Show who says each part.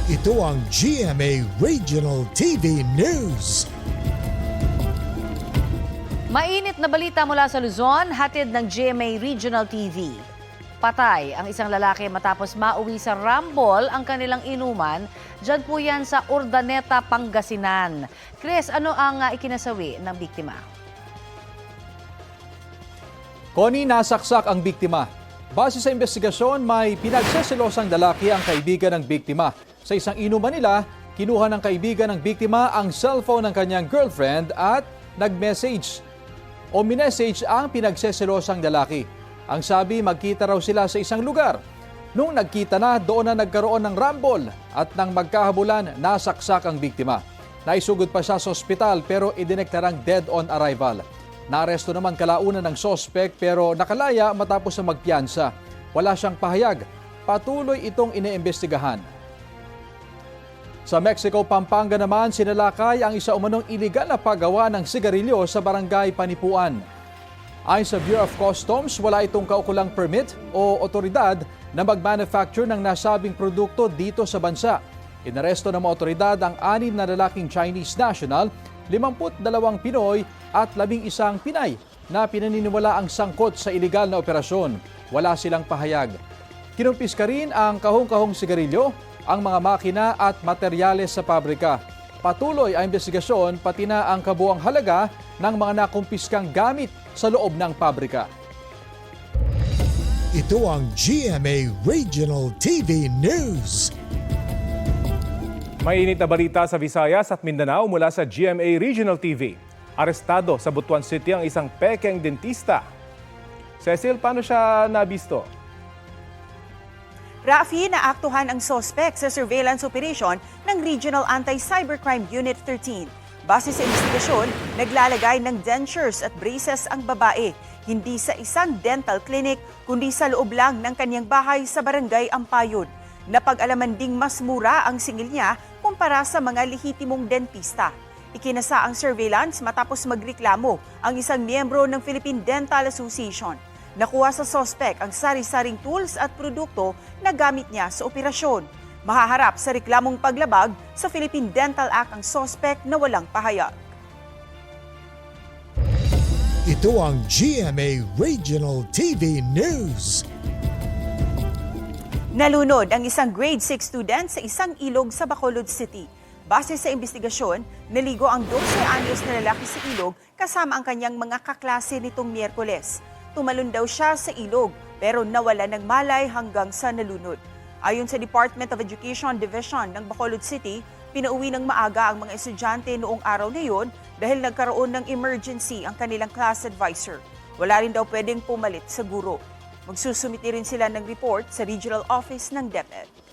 Speaker 1: Ito ang GMA Regional TV News.
Speaker 2: Mainit na balita mula sa Luzon, hatid ng GMA Regional TV. Patay ang isang lalaki matapos mauwi sa Rambol ang kanilang inuman. Diyan po yan sa Urdaneta, Pangasinan. Chris, ano ang ikinasawi ng biktima?
Speaker 3: Connie, nasaksak ang biktima. Base sa investigasyon, may pinagseselosang lalaki ang kaibigan ng biktima. Sa isang inuman nila, kinuha ng kaibigan ng biktima ang cellphone ng kanyang girlfriend at nag-message o minessage ang pinagseselosang lalaki. Ang sabi, magkita raw sila sa isang lugar. Nung nagkita na, doon na nagkaroon ng rambol at nang magkahabulan, nasaksak ang biktima. Naisugod pa siya sa ospital pero idineklarang dead on arrival. Naaresto naman kalaunan ng sospek pero nakalaya matapos na magpiyansa. Wala siyang pahayag. Patuloy itong iniimbestigahan. Sa Mexico, Pampanga naman, sinalakay ang isa umanong iligal na paggawa ng sigarilyo sa barangay Panipuan. Ayon sa Bureau of Customs, wala itong kaukulang permit o otoridad na mag-manufacture ng nasabing produkto dito sa bansa. Inaresto ng mga otoridad ang 6 na lalaking Chinese national, 52 Pinoy at 11 Pinay na pinaniniwala ang sangkot sa iligal na operasyon. Wala silang pahayag. Kinumpiska rin ang kahong-kahong sigarilyo, ang mga makina at materyales sa pabrika. Patuloy ang investigasyon pati na ang kabuang halaga ng mga nakumpiskang gamit sa loob ng pabrika.
Speaker 1: Ito ang GMA Regional TV News.
Speaker 4: Mainit na balita sa Visayas at Mindanao mula sa GMA Regional TV. Arestado sa Butuan City ang isang pekeng dentista. Cecil, paano siya nabisto?
Speaker 5: Rafi, naaktuhan ang sospek sa surveillance operation ng Regional Anti-Cybercrime Unit 13. Base sa investigasyon, naglalagay ng dentures at braces ang babae, hindi sa isang dental clinic, kundi sa loob lang ng kanyang bahay sa barangay Ampayod. Napag-alaman ding mas mura ang singil niya kumpara sa mga lehitimong dentista. Ikinasa ang surveillance matapos magreklamo ang isang miyembro ng Philippine Dental Association. Nakuha sa sospek ang sari-saring tools at produkto na gamit niya sa operasyon. Mahaharap sa reklamong paglabag sa Philippine Dental Act ang sospek na walang pahayag.
Speaker 1: Ito ang GMA Regional TV News.
Speaker 5: Nalunod ang isang grade 6 student sa isang ilog sa Bacolod City. Base sa investigasyon, naligo ang 12 anyos na lalaki sa ilog kasama ang kanyang mga kaklase nitong Miyerkules. Tumalon daw siya sa ilog pero nawala ng malay hanggang sa nalunod. Ayon sa Department of Education Division ng Bacolod City, pinauwi ng maaga ang mga estudyante noong araw na yun dahil nagkaroon ng emergency ang kanilang class advisor. Wala rin daw pwedeng pumalit sa guro. Magsusumiti rin sila ng report sa regional office ng DepEd.